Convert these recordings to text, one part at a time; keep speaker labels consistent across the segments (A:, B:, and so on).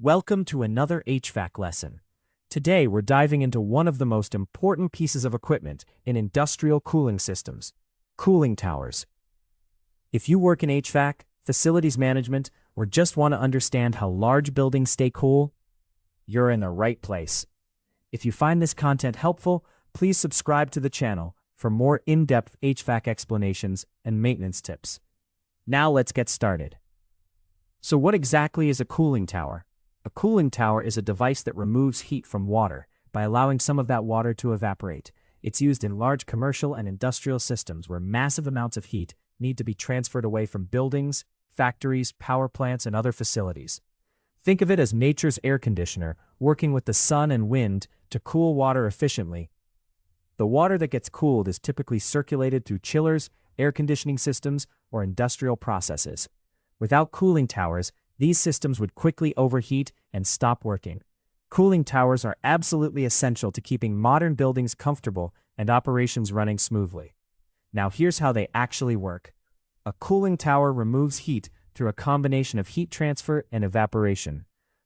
A: Welcome to another HVAC lesson. Today we're diving into one of the most important pieces of equipment in industrial cooling systems, cooling towers. If you work in HVAC, facilities management, or just want to understand how large buildings stay cool, you're in the right place. If you find this content helpful, please subscribe to the channel for more in-depth HVAC explanations and maintenance tips. Now let's get started. So what exactly is a cooling tower? A cooling tower is a device that removes heat from water by allowing some of that water to evaporate. It's used in large commercial and industrial systems where massive amounts of heat need to be transferred away from buildings, factories, power plants, and other facilities. Think of it as nature's air conditioner, working with the sun and wind to cool water efficiently. The water that gets cooled is typically circulated through chillers, air conditioning systems, or industrial processes. Without cooling towers, these systems would quickly overheat and stop working. Cooling towers are absolutely essential to keeping modern buildings comfortable and operations running smoothly. Now here's how they actually work. A cooling tower removes heat through a combination of heat transfer and evaporation.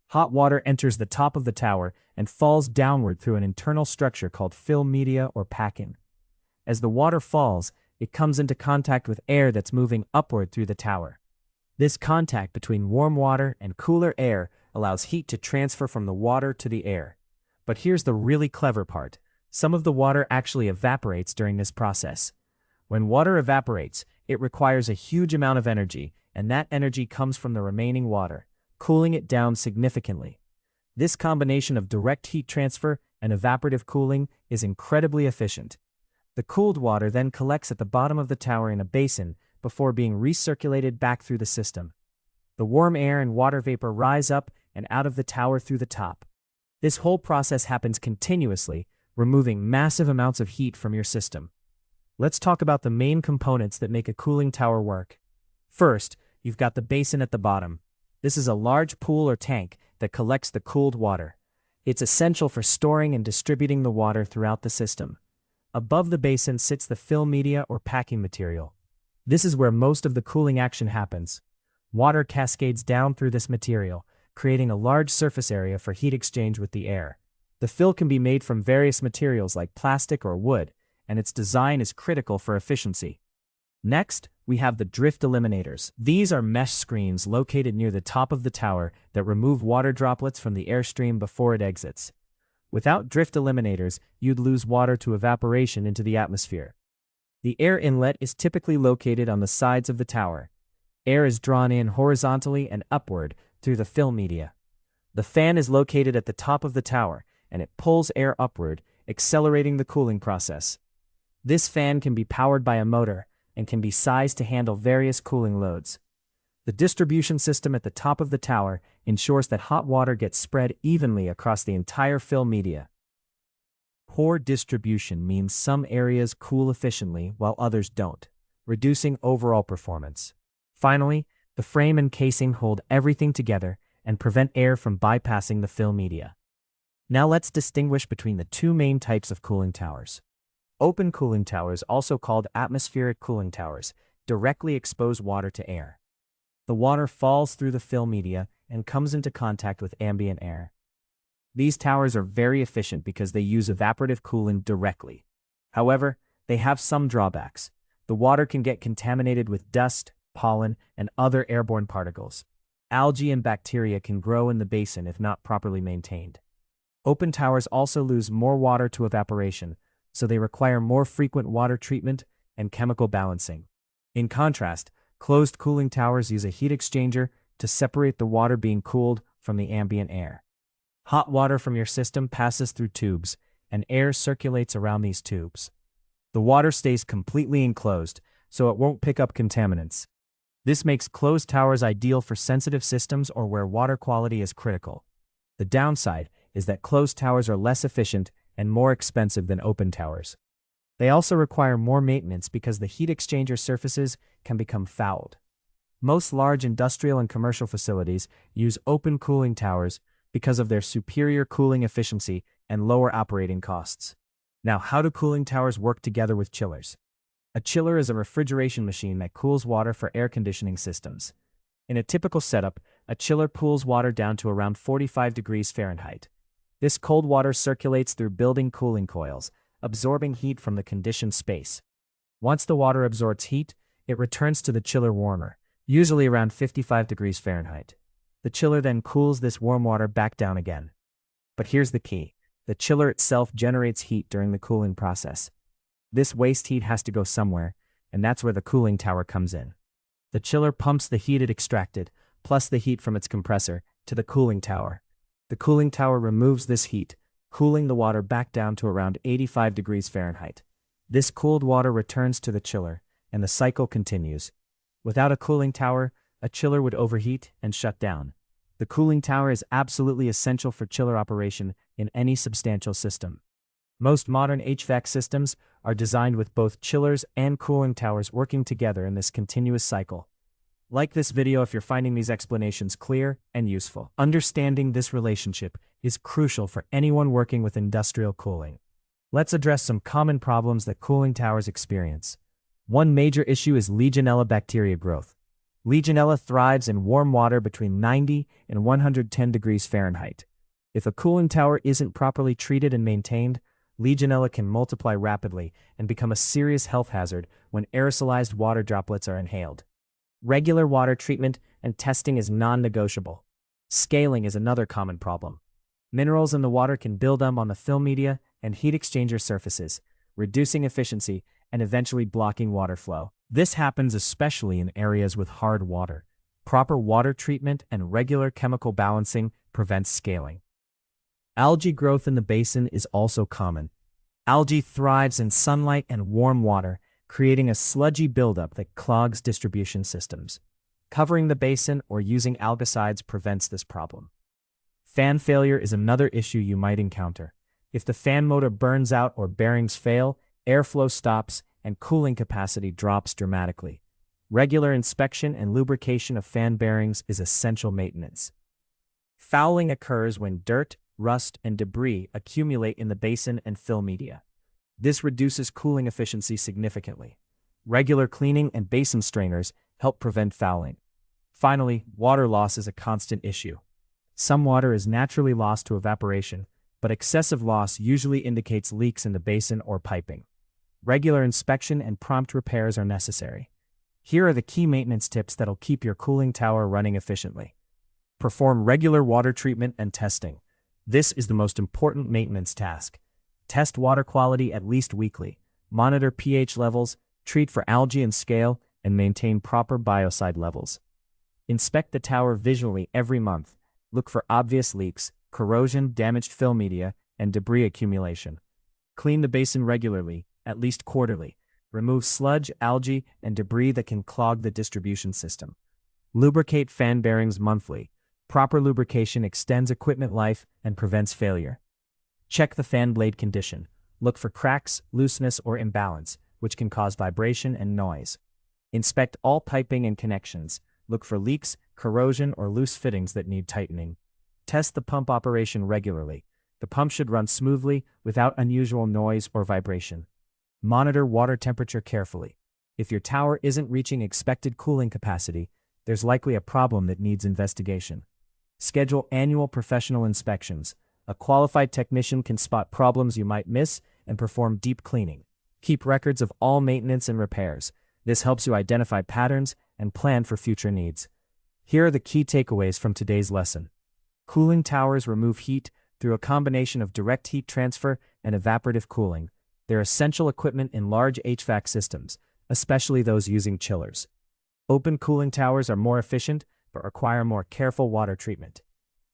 A: Hot water enters the top of the tower and falls downward through an internal structure called film media or packing. As the water falls, it comes into contact with air that's moving upward through the tower. This contact between warm water and cooler air allows heat to transfer from the water to the air. But here's the really clever part. Some of the water actually evaporates during this process. When water evaporates, it requires a huge amount of energy, and that energy comes from the remaining water, cooling it down significantly. This combination of direct heat transfer and evaporative cooling is incredibly efficient. The cooled water then collects at the bottom of the tower in a basin before being recirculated back through the system. The warm air and water vapor rise up and out of the tower through the top. This whole process happens continuously, removing massive amounts of heat from your system. Let's talk about the main components that make a cooling tower work. First, you've got the basin at the bottom. This is a large pool or tank that collects the cooled water. It's essential for storing and distributing the water throughout the system. Above the basin sits the film media or packing material. This is where most of the cooling action happens. Water cascades down through this material, creating a large surface area for heat exchange with the air. The fill can be made from various materials like plastic or wood, and its design is critical for efficiency. Next, we have the drift eliminators. These are mesh screens located near the top of the tower that remove water droplets from the airstream before it exits. Without drift eliminators, you'd lose water to evaporation into the atmosphere. The air inlet is typically located on the sides of the tower. Air is drawn in horizontally and upward through the film media. The fan is located at the top of the tower, and it pulls air upward, accelerating the cooling process. This fan can be powered by a motor and can be sized to handle various cooling loads. The distribution system at the top of the tower ensures that hot water gets spread evenly across the entire film media. Poor distribution means some areas cool efficiently while others don't, reducing overall performance. Finally, the frame and casing hold everything together and prevent air from bypassing the film media. Now let's distinguish between the two main types of cooling towers. Open cooling towers, also called atmospheric cooling towers, directly expose water to air. The water falls through the film media and comes into contact with ambient air. These towers are very efficient because they use evaporative cooling directly. However, they have some drawbacks. The water can get contaminated with dust, pollen, and other airborne particles. Algae and bacteria can grow in the basin if not properly maintained. Open towers also lose more water to evaporation, so they require more frequent water treatment and chemical balancing. In contrast, closed cooling towers use a heat exchanger to separate the water being cooled from the ambient air. Hot water from your system passes through tubes, and air circulates around these tubes. The water stays completely enclosed, so it won't pick up contaminants. This makes closed towers ideal for sensitive systems or where water quality is critical. The downside is that closed towers are less efficient and more expensive than open towers. They also require more maintenance because the heat exchanger surfaces can become fouled. Most large industrial and commercial facilities use open cooling towers because of their superior cooling efficiency and lower operating costs. Now, how do cooling towers work together with chillers? A chiller is a refrigeration machine that cools water for air conditioning systems. In a typical setup, A chiller cools water down to around 45 degrees Fahrenheit. This cold water circulates through building cooling coils, absorbing heat from the conditioned space. Once the water absorbs heat, it returns to the chiller warmer, usually around 55 degrees Fahrenheit. The chiller then cools this warm water back down again. But here's the key. The chiller itself generates heat during the cooling process. This waste heat has to go somewhere, and that's where the cooling tower comes in. The chiller pumps the heat it extracted, plus the heat from its compressor, to the cooling tower. The cooling tower removes this heat, cooling the water back down to around 85 degrees Fahrenheit. This cooled water returns to the chiller, and the cycle continues. Without a cooling tower, a chiller would overheat and shut down. The cooling tower is absolutely essential for chiller operation in any substantial system. Most modern HVAC systems are designed with both chillers and cooling towers working together in this continuous cycle. Like this video if you're finding these explanations clear and useful. Understanding this relationship is crucial for anyone working with industrial cooling. Let's address some common problems that cooling towers experience. One major issue is Legionella bacteria growth. Legionella thrives in warm water between 90 and 110 degrees Fahrenheit. If a cooling tower isn't properly treated and maintained, Legionella can multiply rapidly and become a serious health hazard when aerosolized water droplets are inhaled. Regular water treatment and testing is non-negotiable. Scaling is another common problem. Minerals in the water can build up on the film media and heat exchanger surfaces, reducing efficiency and eventually blocking water flow. This happens especially in areas with hard water. Proper water treatment and regular chemical balancing prevents scaling. Algae growth in the basin is also common. Algae thrives in sunlight and warm water, creating a sludgy buildup that clogs distribution systems. Covering the basin or using algicides prevents this problem. Fan failure is another issue you might encounter. If the fan motor burns out or bearings fail, airflow stops and cooling capacity drops dramatically. Regular inspection and lubrication of fan bearings is essential maintenance. Fouling occurs when dirt, rust, and debris accumulate in the basin and fill media. This reduces cooling efficiency significantly. Regular cleaning and basin strainers help prevent fouling. Finally, water loss is a constant issue. Some water is naturally lost to evaporation, but excessive loss usually indicates leaks in the basin or piping. Regular inspection and prompt repairs are necessary. Here are the key maintenance tips that'll keep your cooling tower running efficiently. Perform regular water treatment and testing. This is the most important maintenance task. Test water quality at least weekly. Monitor pH levels, treat for algae and scale, and maintain proper biocide levels. Inspect the tower visually every month. Look for obvious leaks, corrosion, damaged fill media, and debris accumulation. Clean the basin regularly, at least quarterly. Remove sludge, algae, and debris that can clog the distribution system. Lubricate fan bearings monthly. Proper lubrication extends equipment life and prevents failure. Check the fan blade condition. Look for cracks, looseness, or imbalance, which can cause vibration and noise. Inspect all piping and connections. Look for leaks, corrosion, or loose fittings that need tightening. Test the pump operation regularly. The pump should run smoothly without unusual noise or vibration. Monitor water temperature carefully. If your tower isn't reaching expected cooling capacity, there's likely a problem that needs investigation. Schedule annual professional inspections. A qualified technician can spot problems you might miss and perform deep cleaning. Keep records of all maintenance and repairs. This helps you identify patterns and plan for future needs. Here are the key takeaways from today's lesson. Cooling towers remove heat through a combination of direct heat transfer and evaporative cooling. They're essential equipment in large HVAC systems, especially those using chillers. Open cooling towers are more efficient, but require more careful water treatment.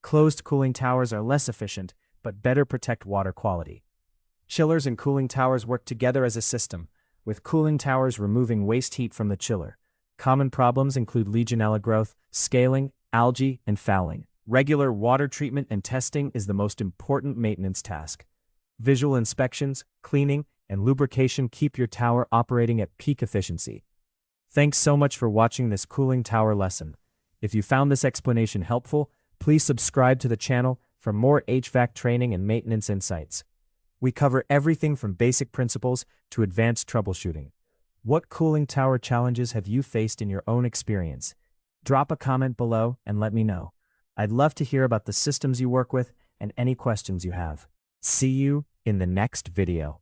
A: Closed cooling towers are less efficient, but better protect water quality. Chillers and cooling towers work together as a system, with cooling towers removing waste heat from the chiller. Common problems include Legionella growth, scaling, algae, and fouling. Regular water treatment and testing is the most important maintenance task. Visual inspections, cleaning, and lubrication keep your tower operating at peak efficiency. Thanks so much for watching this cooling tower lesson. If you found this explanation helpful, please subscribe to the channel for more HVAC training and maintenance insights. We cover everything from basic principles to advanced troubleshooting. What cooling tower challenges have you faced in your own experience? Drop a comment below and let me know. I'd love to hear about the systems you work with and any questions you have. See you in the next video.